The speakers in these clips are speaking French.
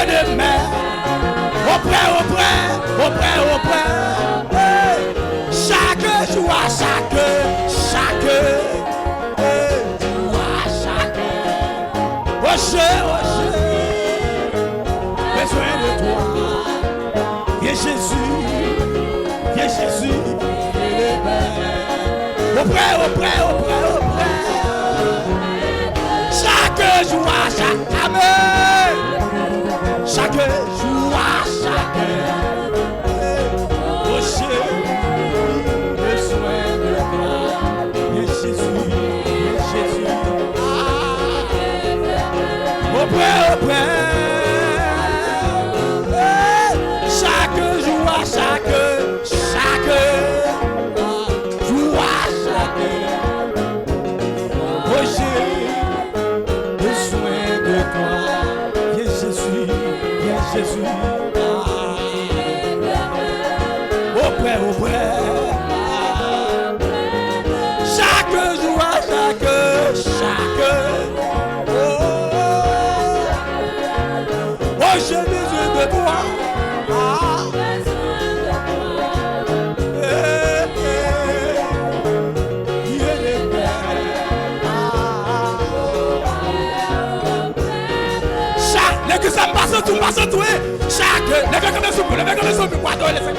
de mer. Auprès. Chaque jour, chaque besoin de toi. Viens Jésus, auprès. Chaque jour, chaque jour, besoin de toi. Viens Jésus, auprès. Chaque jour, Jésus, auprès. Chaque jour, j'ai besoin de toi. Que ça passe tout. Chaque, levez comme un souffle, quoi doit les faire.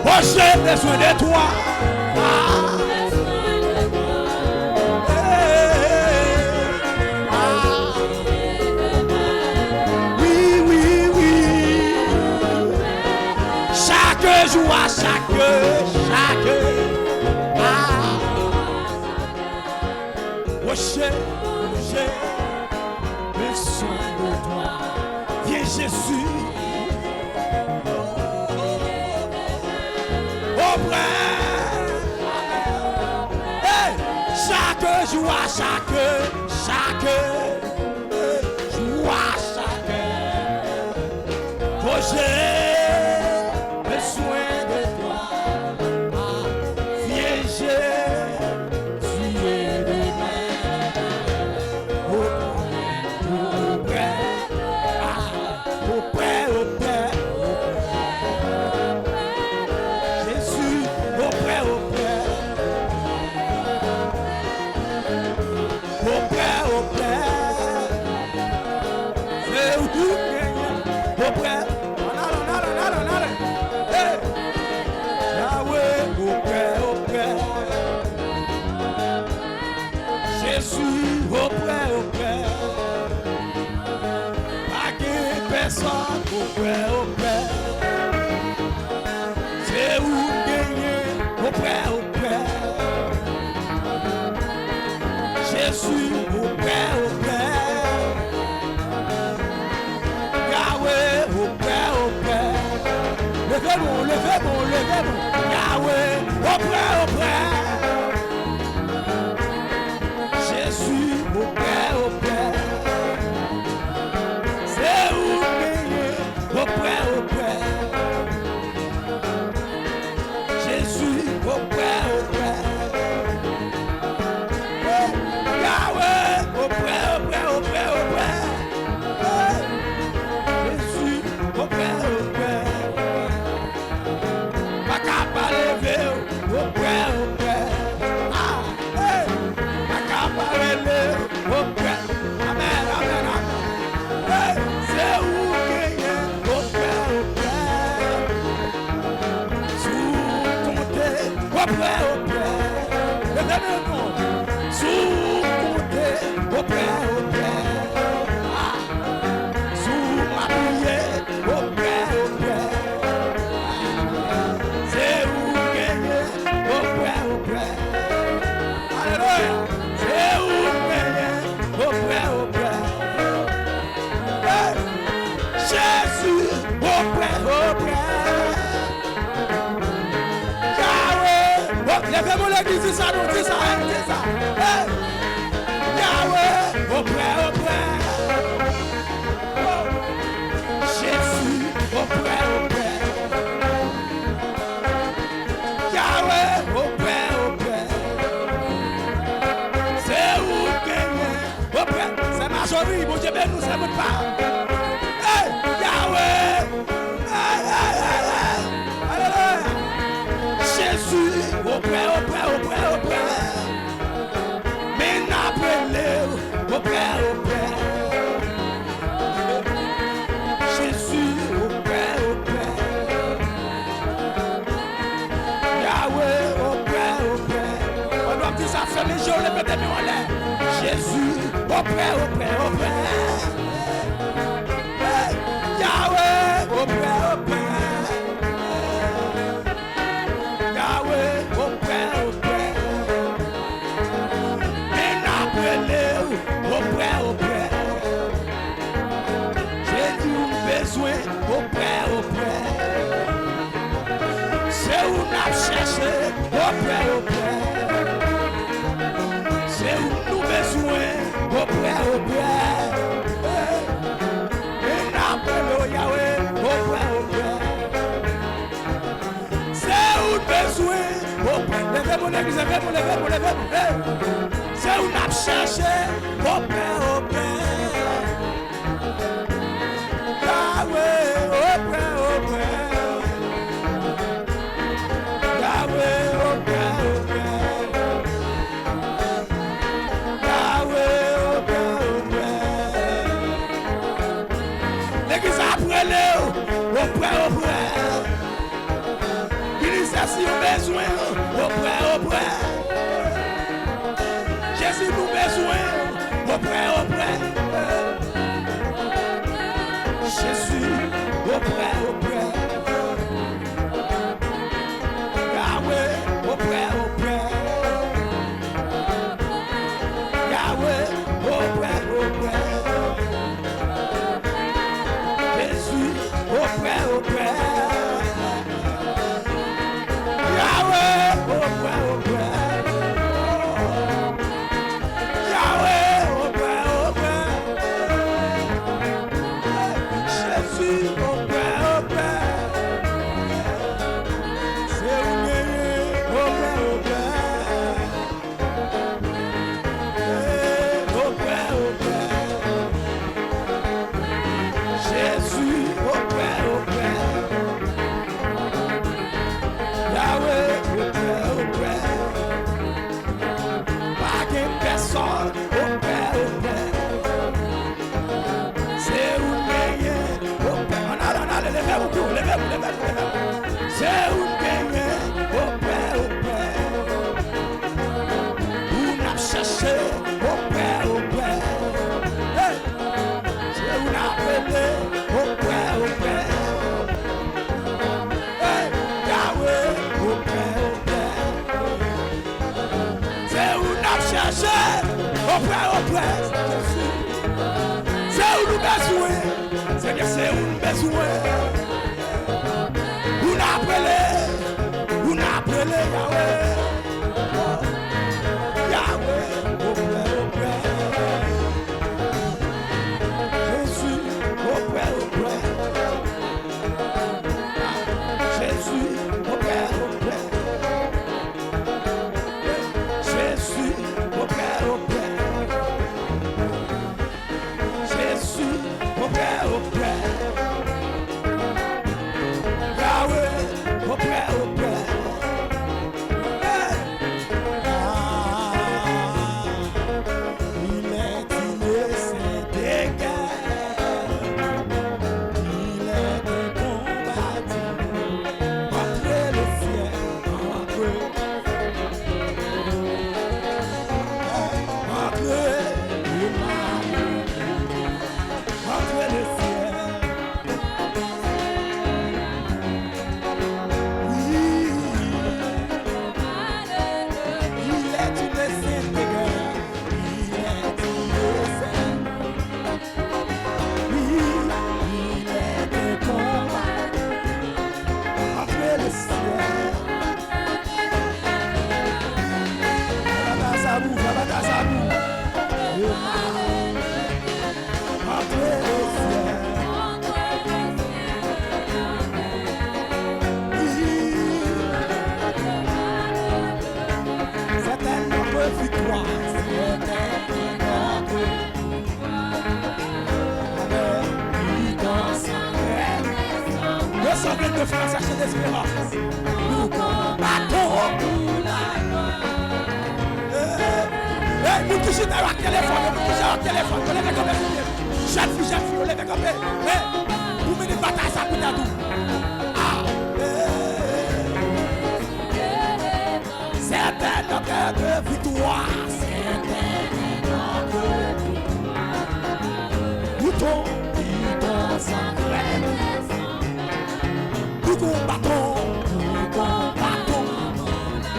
Oh, j'ai besoin de toi. Oui. Chaque jour, oh, j'ai besoin de toi. Viens Jésus. Hey, chaque jour, oh, j'ai besoin de toi. Viens Jésus de Jésus, auprès. C'est où auprès. Hey. Yahweh, auprès. Jésus, auprès. Pas que personne, auprès. C'est où gagner, auprès. Jésus, auprès. Yahweh, auprès. Levez bon. Yahweh, auprès. Jésus, auprès. C'est où gagner, auprès. Jésus, auprès. Yahweh, auprès. Jésus, auprès. Pas capable de lever, auprès. Pas capable de lever, auprès. Amen. C'est où gagner, auprès. Sous compter, auprès. Sous compter, auprès. Sous ma prière, auprès. C'est où gagner, auprès. Alléluia. C'est où gagner, auprès. Hey. Jésus, auprès. Yahweh, levez-moi l'église, dis ça. Hey. Yahweh, auprès. Jésus, auprès. Yahweh, auprès. C'est où gagner, auprès. C'est ma majorité, bon Dieu, nous sommes pas. Hey, Yahweh. Alléluia. Jésus, au près. Mais n'appelez au près. Jésus, au près. Yahweh, au près. On doit tout ça faire, mais je le mets en l'air. Jésus, au près. Hey, Yahweh, au près. Yahweh, au près. Mais n'appelez au près. J'ai du besoin au près. C'est où n'a cherché au près. C'est où nous besoin au près. Et n'appelez Yahweh au près. C'est où besoin au près. Levez-moi l'église, levez-moi. C'est où n'a cherché au près. Yahweh au près. Yahweh au près. Yahweh au près. L'église après Léo au près. Initiation besoin au près. Jésus nous besoin au près. Jésus au près. Yahweh au près. Yahweh au près. Jésus au près. Yahweh au près. Yahweh au près. Jésus au près. C'est où gagner au près. Au près. Jésus au près. Yahweh au près. Pas de personne au près. C'est où gagner au près. Levez-vous. C'est où gagner au près. Où n'a cherché au près. Hey! C'est où n'a appelé au près. Hey! Yahweh au près. C'est où n'a cherché au près. C'est où nous besoin. C'est que c'est où nous besoin. Où n'a appelé Yahweh. Yahweh au près. Jésus au près. Jésus au près. Jésus au près. Jésus au près. Yahweh au près. de France chercher l'espérance. Nous combattons pour la gloire. Nous touchons à la téléphone, nous touchons à la téléphone, on lève comme un jeune fille, on lève comme un. Vous menez une bataille, ça coûte à tout. C'est un homme de victoire. Luttons sans crainte. Nous combattons. Nous combattons. Nous combattons.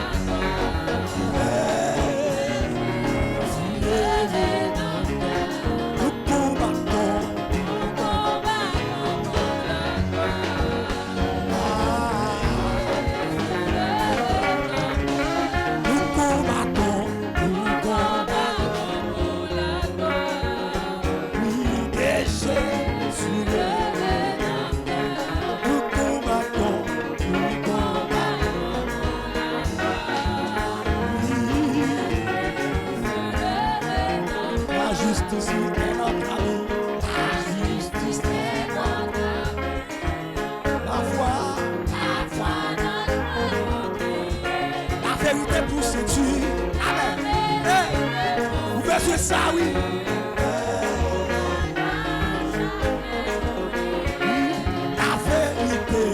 Pour séduire. Amen. Vous faites ça, oui. La vérité.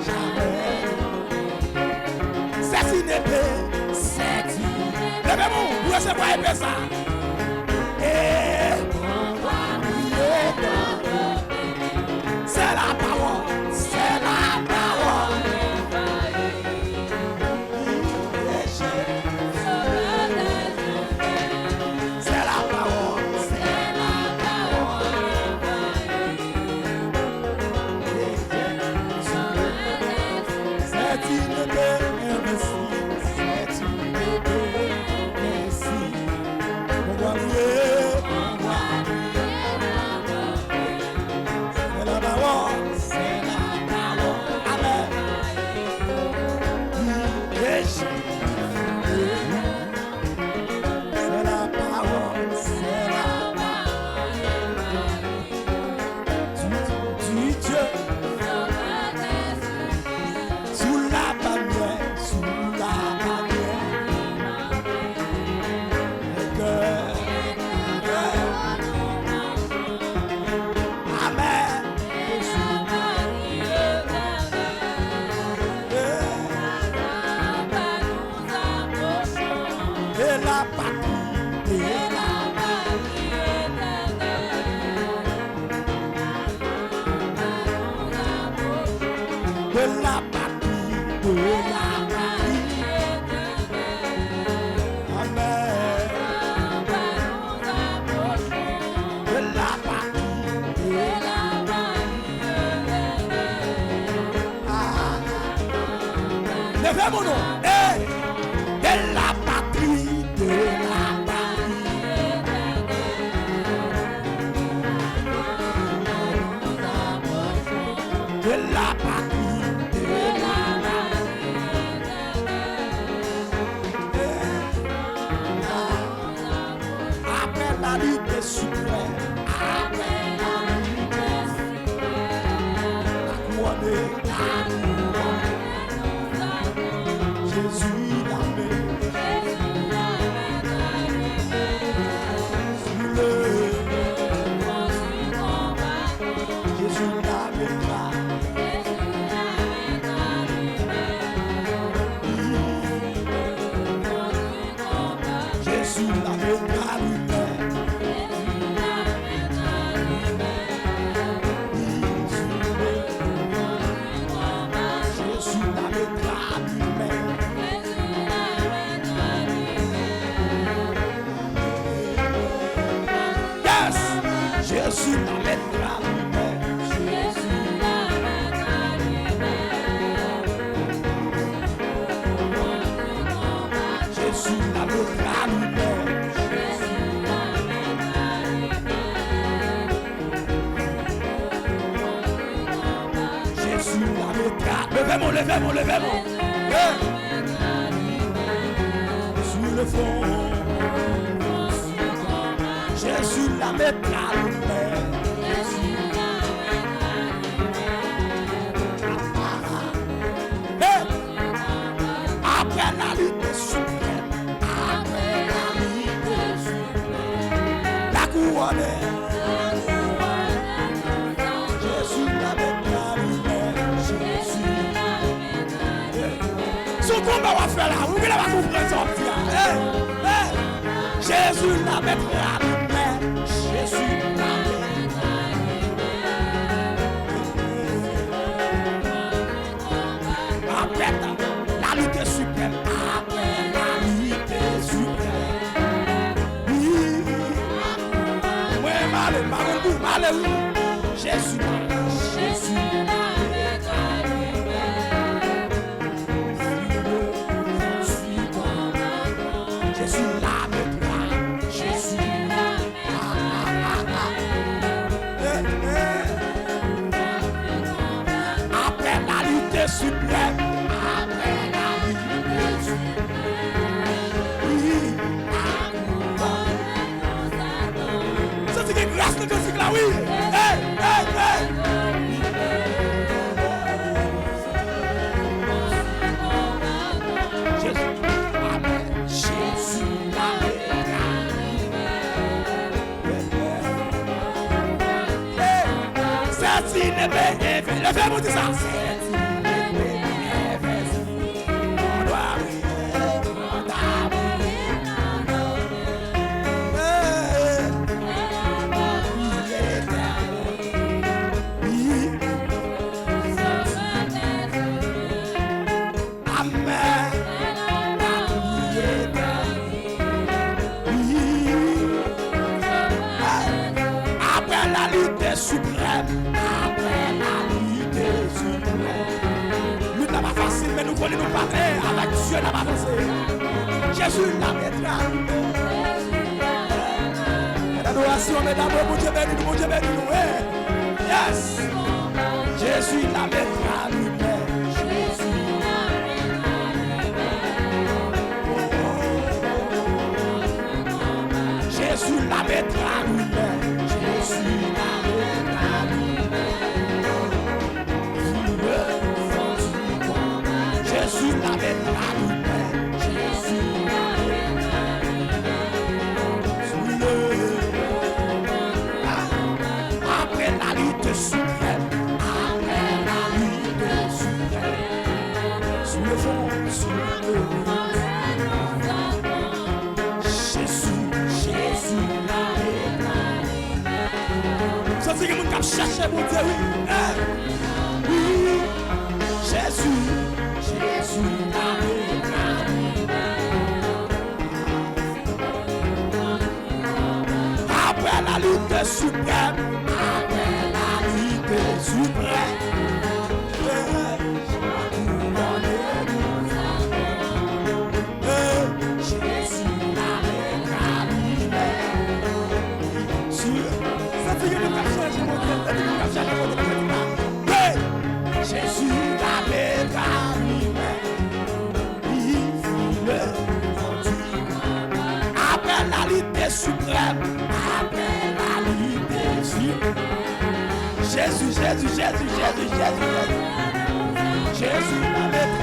Jamais. C'est une épée. Levez-vous, vous recevez épée ça. C'est la parole, c'est la parole. C'est la parole, c'est la parole. C'est une épée invincible, c'est une épée invincible. On va prier. C'est la parole. Amen. C'est la parole. C'est la parole. Du Dieu. Sous la bannière. Sous la bannière. Amen. La patrie et la patrie de la patrie de la patrie. Amen. De la patrie de la patrie. Levez mon nom. De la patrie. De la patrie, de la patrie, de la patrie. Après la lutte suprême, après la lutte suprême, la couronne, Jésus l'a mis. Jésus l'amènera. Jésus l'amènera lui-même. Jésus l'amènera lui-même. Yes! Jésus l'amènera lui-même. Jésus l'amènera lui-même. Jésus l'amènera. Levez-moi, levez-moi, levez-moi. Sur le fond. Jésus la mettra lumière. Après la lutte suprême, après la lutte suprême, la couronne, Jésus la mettra lumière. Jésus la mettra lumière. Son combat va faire là, vous voulez pas comprendre ça. Jésus la mettra lumière. Jésus la mettra lumière. Après la lutte suprême, après la lutte suprême. Oui, ouais, malheureux. Jésus la mettra lumière. Jésus la mettra. Jésus la mettra. Après la lutte suprême. Grâce de Dieu, là, oui. Hey. Jésus, amen. Jésus, c'est une bénéfice. Le fait vous dire ça. Suprême, après la lutte suprême. Lutte n'est pas facile, mais nous voulons nous parler avec Dieu n'a pas facile. Jésus la mettra. L'adoration, mesdames, mon Dieu béni, mon Dieu béni, nous. Yes. Jésus la mettra lumière. Jésus la mettra lumière. Jésus la mettra lumière. Jésus la Jésus la mettra lumière. Jésus la mettra lumière. Après la lutte suprême. Après la lutte suprême. Sous le fond, Jésus la mettra lumière. Ça c'est que mon cap cherche mon Dieu. Oui. Jésus la mettra lumière. Après la lutte suprême. Après la lutte suprême. Jésus la mettra lumière. Ça fait que mon cap cherche mon Dieu. Jésus la mettra lumière. Après la lutte suprême. Après la lutte suprême. Jésus la mettra.